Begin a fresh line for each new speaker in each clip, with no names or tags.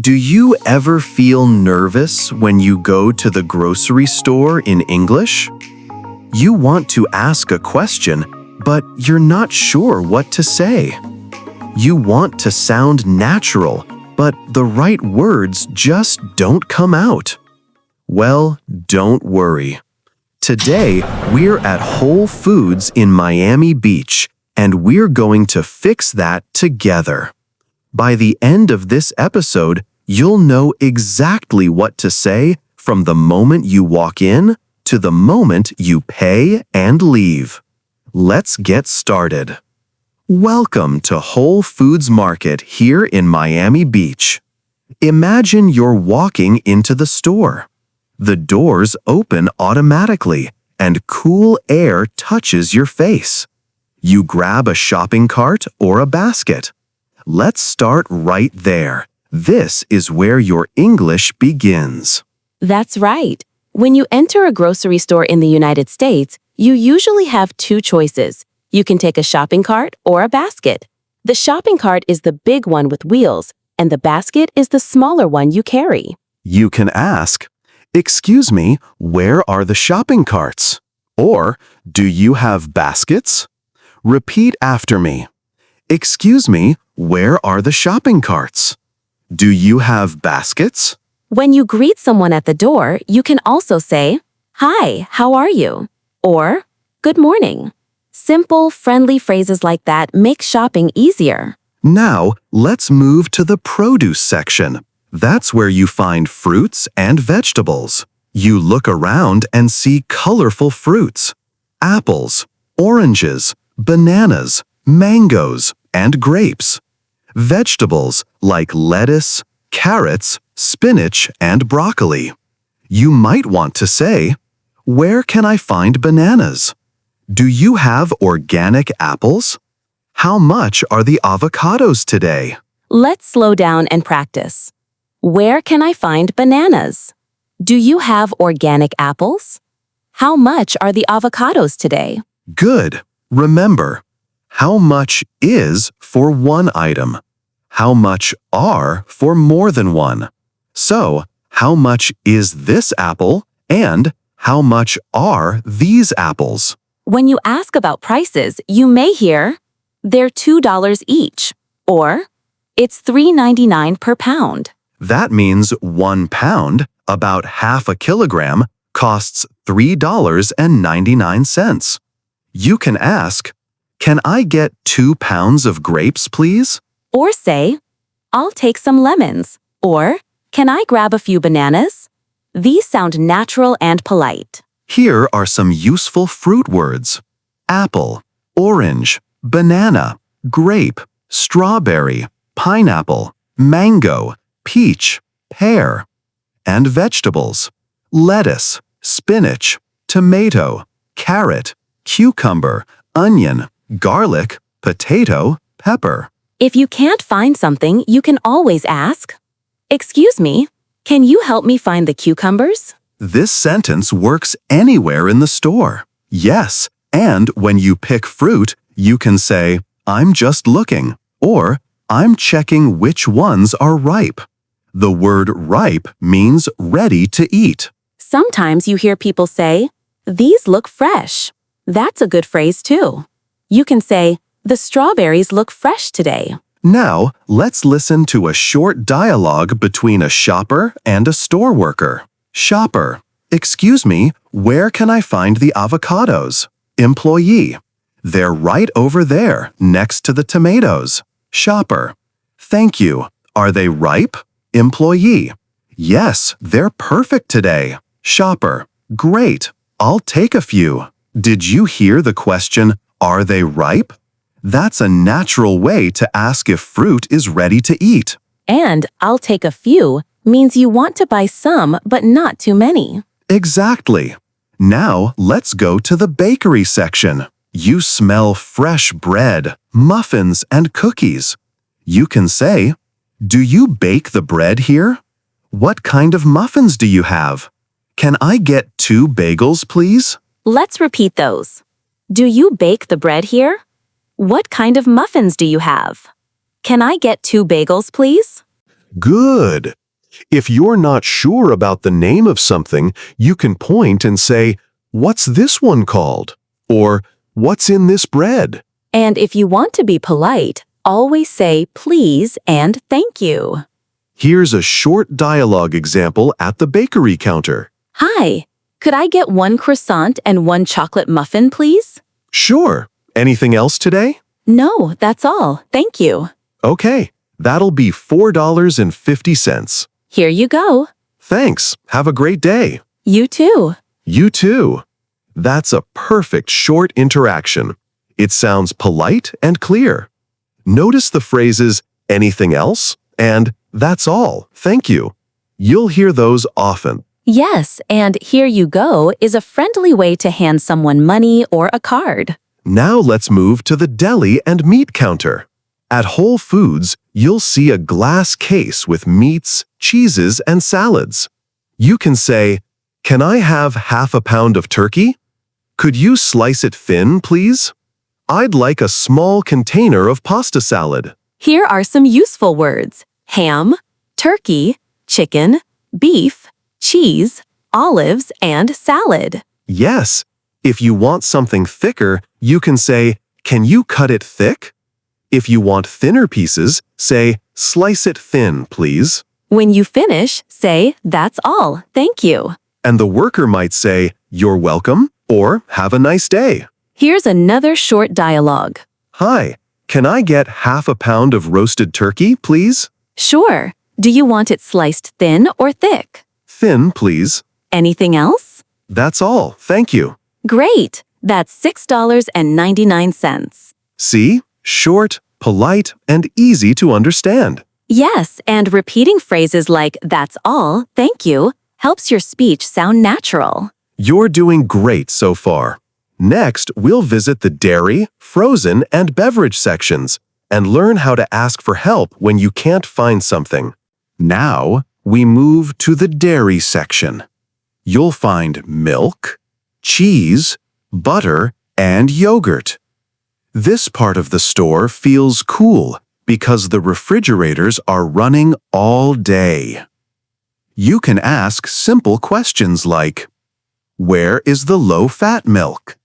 Do you ever feel nervous when you go to the grocery store in English? You want to ask a question, but you're not sure what to say. You want to sound natural, but the right words just don't come out. Well, don't worry. Today, we're at Whole Foods in Miami Beach, and we're going to fix that together. By the end of this episode, you'll know exactly what to say from the moment you walk in to the moment you pay and leave. Let's get started. Welcome to Whole Foods Market here in Miami Beach. Imagine you're walking into the store. The doors open automatically, and cool air touches your face. You grab a shopping cart or a basket. Let's start right there. This is where your English begins.
That's right. When you enter a grocery store in the United States, you usually have two choices. You can take a shopping cart or a basket. The shopping cart is the big one with wheels, and the basket is the smaller one you carry.
You can ask, "Excuse me, where are the shopping carts?" Or, "Do you have baskets?" Repeat after me. "Excuse me, where are the shopping carts? Do you have baskets?"
When you greet someone at the door, you can also say, "Hi, how are you?" Or, "Good morning." Simple, friendly phrases like that make shopping easier.
Now, let's move to the produce section. That's where you find fruits and vegetables. You look around and see colorful fruits: apples, oranges, bananas, mangoes, and grapes. Vegetables like lettuce, carrots, spinach, and broccoli. You might want to say, "Where can I find bananas?" Do you have organic apples? How much are the avocados today?
Let's slow down and practice. Where can I find bananas? Do you have organic apples? How much are the avocados today?
Good. Remember, how much is for one item. How much are for more than one. So, how much is this apple and how much are these apples?
When you ask about prices, you may hear, "They're $2 each," or "It's $3.99 per pound."
That means 1 pound, about half a kilogram, costs $3.99. You can ask, "Can I get 2 pounds of grapes, please?"
Or say, "I'll take some lemons," or "Can I grab a few bananas?" These sound natural and polite.
Here are some useful fruit words: apple, orange, banana, grape, strawberry, pineapple, mango, peach, pear. And vegetables: lettuce, spinach, tomato, carrot, cucumber, onion, garlic, potato, pepper.
If you can't find something, you can always ask, "Excuse me, can you help me find the cucumbers?"
This sentence works anywhere in the store. Yes, and when you pick fruit, you can say, "I'm just looking," or "I'm checking which ones are ripe." The word ripe means ready to eat.
Sometimes you hear people say, "These look fresh." That's a good phrase too. You can say, "The strawberries look fresh today."
Now, let's listen to a short dialogue between a shopper and a store worker. Shopper: "Excuse me, where can I find the avocados?" Employee: "They're right over there, next to the tomatoes." Shopper: "Thank you. Are they ripe?" Employee: "Yes, they're perfect today." Shopper: "Great. I'll take a few." Did you hear the question, "Are they ripe?" That's a natural way to ask if fruit is ready to eat.
And "I'll take a few" means you want to buy some but not too many.
Exactly. Now let's go to the bakery section. You smell fresh bread, muffins, and cookies. You can say, "Do you bake the bread here? What kind of muffins do you have? Can I get 2 bagels, please?"
Let's repeat those. Do you bake the bread here? What kind of muffins do you have? Can I get 2 bagels, please?
Good. If you're not sure about the name of something, you can point and say, "What's this one called?" Or, "What's in this bread?"
And if you want to be polite, always say please and thank you.
Here's a short dialogue example at the bakery counter.
Hi, could I get 1 croissant and 1 chocolate muffin, please?
Sure. Anything else today?
No, that's all. Thank you.
Okay, that'll be $4.50.
Here you go.
Thanks. Have a great day.
You too.
You too. That's a perfect short interaction. It sounds polite and clear. Notice the phrases, "anything else?" and "that's all, thank you." You'll hear those often.
Yes, and here you go is a friendly way to hand someone money or a card.
Now let's move to the deli and meat counter. At Whole Foods, you'll see a glass case with meats, cheeses, and salads. You can say, "Can I have half a pound of turkey? Could you slice it thin, please? I'd like a small container of pasta salad."
Here are some useful words: ham, turkey, chicken, beef, cheese, olives, and salad.
Yes, if you want something thicker, you can say, "Can you cut it thick?" If you want thinner pieces, say, "Slice it thin, please."
When you finish, say, "That's all, thank you."
And the worker might say, "You're welcome," or "Have a nice day."
Here's another short dialogue.
Hi, can I get half a pound of roasted turkey, please?
Sure. Do you want it sliced thin or thick?
Thin, please.
Anything else?
That's all, thank you.
Great. That's $6.99.
See? Short, polite, and easy to understand.
Yes, and repeating phrases like "that's all, thank you" helps your speech sound natural.
You're doing great so far. Next, we'll visit the dairy, frozen, and beverage sections and learn how to ask for help when you can't find something. Now, we move to the dairy section. You'll find milk, cheese, butter, and yogurt. This part of the store feels cool because the refrigerators are running all day. You can ask simple questions like, "Where is the low-fat milk?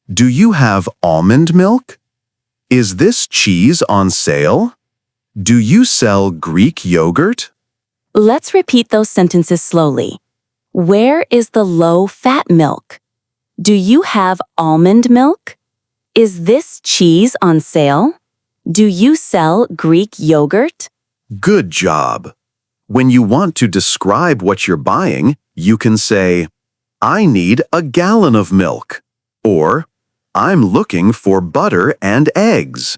Do you have almond milk? Is this cheese on sale? Do you sell Greek yogurt?"
Let's repeat those sentences slowly. Where is the low-fat milk? Do you have almond milk? Is this cheese on sale? Do you sell Greek yogurt?
Good job. When you want to describe what you're buying, you can say, "I need a gallon of milk," or "I'm looking for butter and eggs."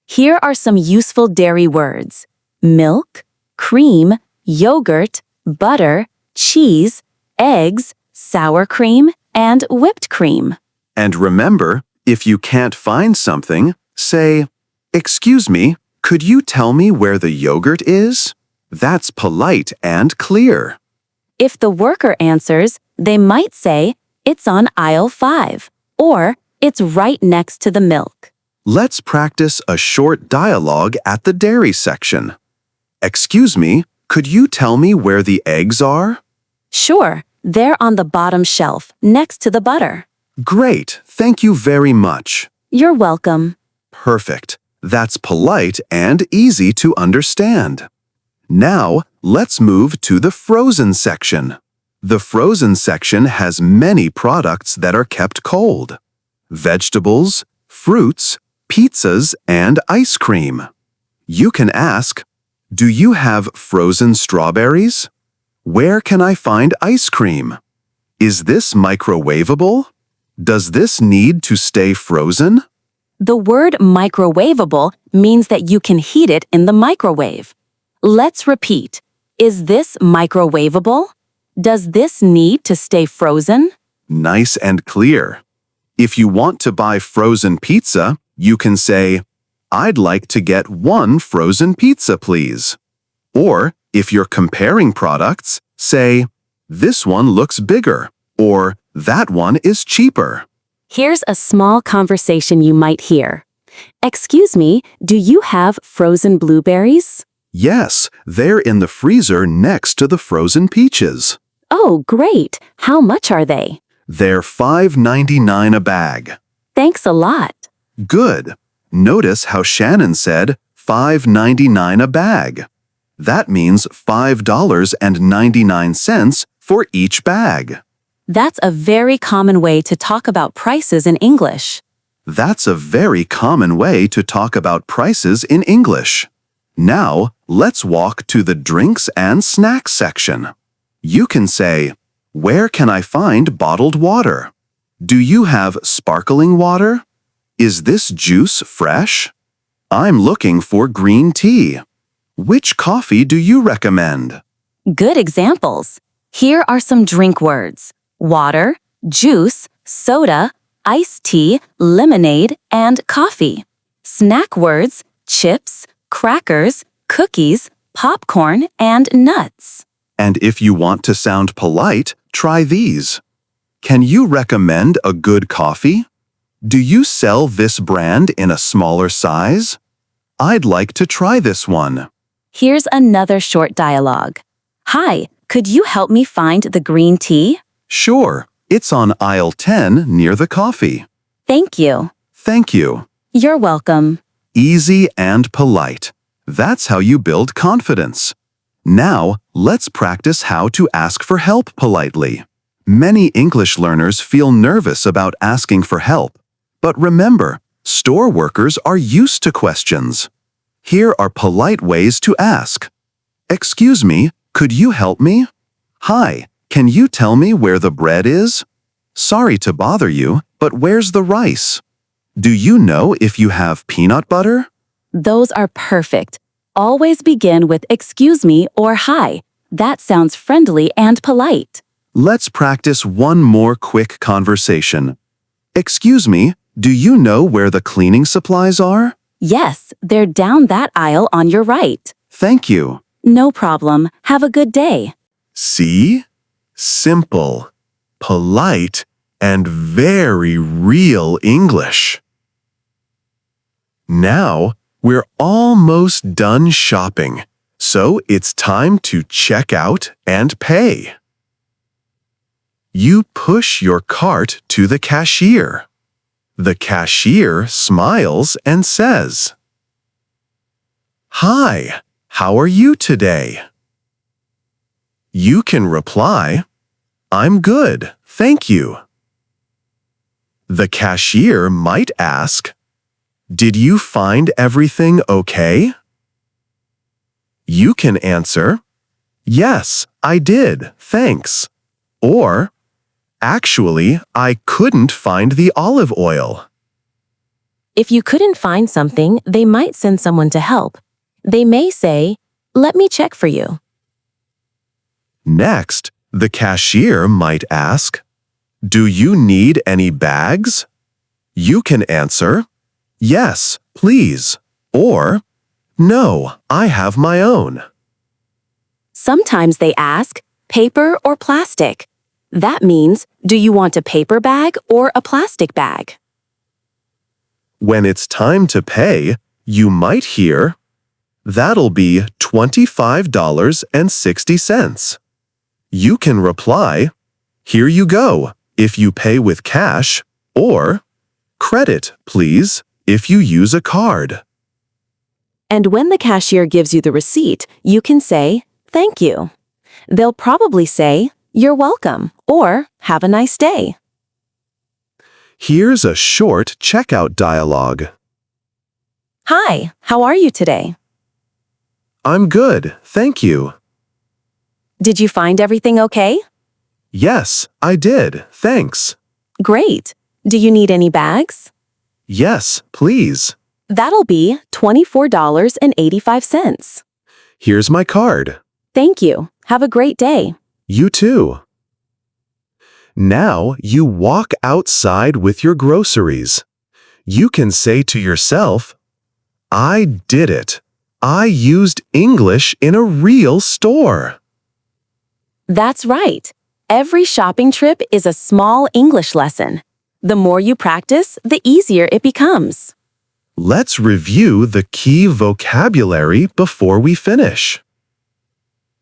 Here are some useful dairy words: milk, cream, yogurt, butter, cheese, eggs, sour cream, and whipped cream.
And remember, if you can't find something, say, "Excuse me, could you tell me where the yogurt is?" That's polite and clear.
If the worker answers, they might say, "It's on aisle 5," or "It's right next to the milk."
Let's practice a short dialogue at the dairy section. "Excuse me, could you tell me where the eggs are?"
Sure, they're on the bottom shelf, next to the butter.
Great, thank you very much.
You're welcome.
Perfect. That's polite and easy to understand. Now, let's move to the frozen section. The frozen section has many products that are kept cold: vegetables, fruits, pizzas, and ice cream. You can ask, "Do you have frozen strawberries? Where can I find ice cream? Is this microwavable? Does this need to stay frozen?"
The word microwavable means that you can heat it in the microwave. Let's repeat. Is this microwavable? Does this need to stay frozen?
Nice and clear. If you want to buy frozen pizza, you can say, "I'd like to get 1 frozen pizza, please." Or, if you're comparing products, say, "This one looks bigger," or "That one is cheaper."
Here's a small conversation you might hear. "Excuse me, do you have frozen blueberries?"
Yes, they're in the freezer next to the frozen peaches.
Oh, great. How much are they?
They're $5.99 a bag.
Thanks a lot.
Good. Notice how Shannon said $5.99 a bag. That means $5.99 for each bag.
That's a very common way to talk about prices in English.
That's a very common way to talk about prices in English. Now, let's walk to the drinks and snacks section. You can say, "Where can I find bottled water? Do you have sparkling water? Is this juice fresh? I'm looking for green tea. Which coffee do you recommend?"
Good examples. Here are some drink words: water, juice, soda, iced tea, lemonade, and coffee. Snack words: chips, crackers, cookies, popcorn, and nuts.
And if you want to sound polite, try these. Can you recommend a good coffee? Do you sell this brand in a smaller size? I'd like to try this one.
Here's another short dialogue. Hi, could you help me find the green tea?
Sure, it's on aisle 10 near the coffee.
Thank you.
Thank you.
You're welcome.
Easy and polite. That's how you build confidence. Now, let's practice how to ask for help politely. Many English learners feel nervous about asking for help. But remember, store workers are used to questions. Here are polite ways to ask. "Excuse me, could you help me?" "Hi, can you tell me where the bread is?" "Sorry to bother you, but where's the rice?" "Do you know if you have peanut butter?"
Those are perfect. Always begin with "excuse me" or "hi." That sounds friendly and polite.
Let's practice one more quick conversation. "Excuse me, do you know where the cleaning supplies are?"
Yes, they're down that aisle on your right.
"Thank you."
No problem. Have a good day.
See? Simple, polite, and very real English. Now, we're almost done shopping, so it's time to check out and pay. You push your cart to the cashier. The cashier smiles and says, "Hi, how are you today?" You can reply, "I'm good, thank you." The cashier might ask, "Did you find everything okay?" You can answer, "Yes, I did, thanks." Or, "Actually, I couldn't find the olive oil."
If you couldn't find something, they might send someone to help. They may say, "Let me check for you."
Next, the cashier might ask, "Do you need any bags?" You can answer, "Yes, please," or, "No, I have my own."
Sometimes they ask, paper or plastic. That means, do you want a paper bag or a plastic bag?
When it's time to pay, you might hear, "That'll be $25.60. You can reply, "Here you go, if you pay with cash," or, "Credit, please, if you use a card."
And when the cashier gives you the receipt, you can say, "Thank you." They'll probably say, "You're welcome," or "Have a nice day."
Here's a short checkout dialogue.
Hi, how are you today?
"I'm good, thank you."
Did you find everything okay?
"Yes, I did, thanks."
Great. Do you need any bags?
"Yes, please."
That'll be $24.85.
"Here's my card."
Thank you. Have a great day.
You too. Now you walk outside with your groceries. You can say to yourself, "I did it. I used English in a real store."
That's right. Every shopping trip is a small English lesson. The more you practice, the easier it becomes.
Let's review the key vocabulary before we finish.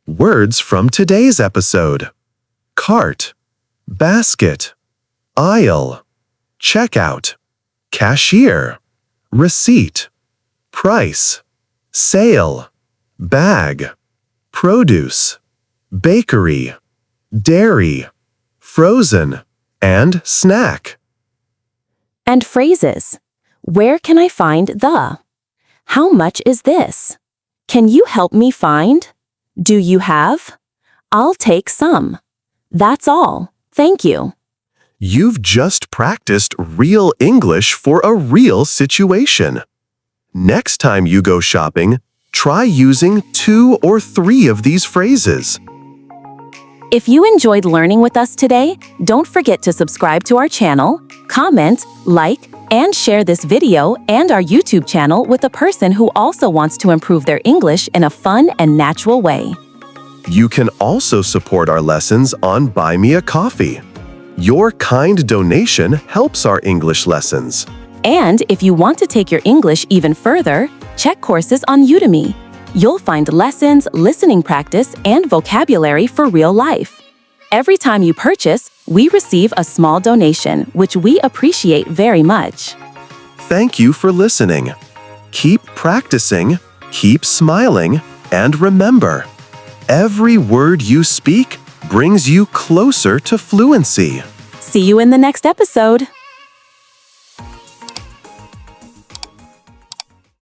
Words from today's episode: cart, basket, aisle, checkout, cashier, receipt, price, sale, bag, produce, bakery, dairy, frozen, and snack.
And phrases. Where can I find the? How much is this? Can you help me find? Do you have? I'll take some. That's all. Thank you.
You've just practiced real English for a real situation. Next time you go shopping, try using 2 or 3 of these phrases.
If you enjoyed learning with us today, don't forget to subscribe to our channel, comment, like, and share this video and our YouTube channel with a person who also wants to improve their English in a fun and natural way.
You can also support our lessons on Buy Me a Coffee. Your kind donation helps our English lessons.
And if you want to take your English even further, check courses on Udemy. You'll find lessons, listening practice, and vocabulary for real life. Every time you purchase, we receive a small donation, which we appreciate very much.
Thank you for listening. Keep practicing, keep smiling, and remember, every word you speak brings you closer to fluency.
See you in the next episode.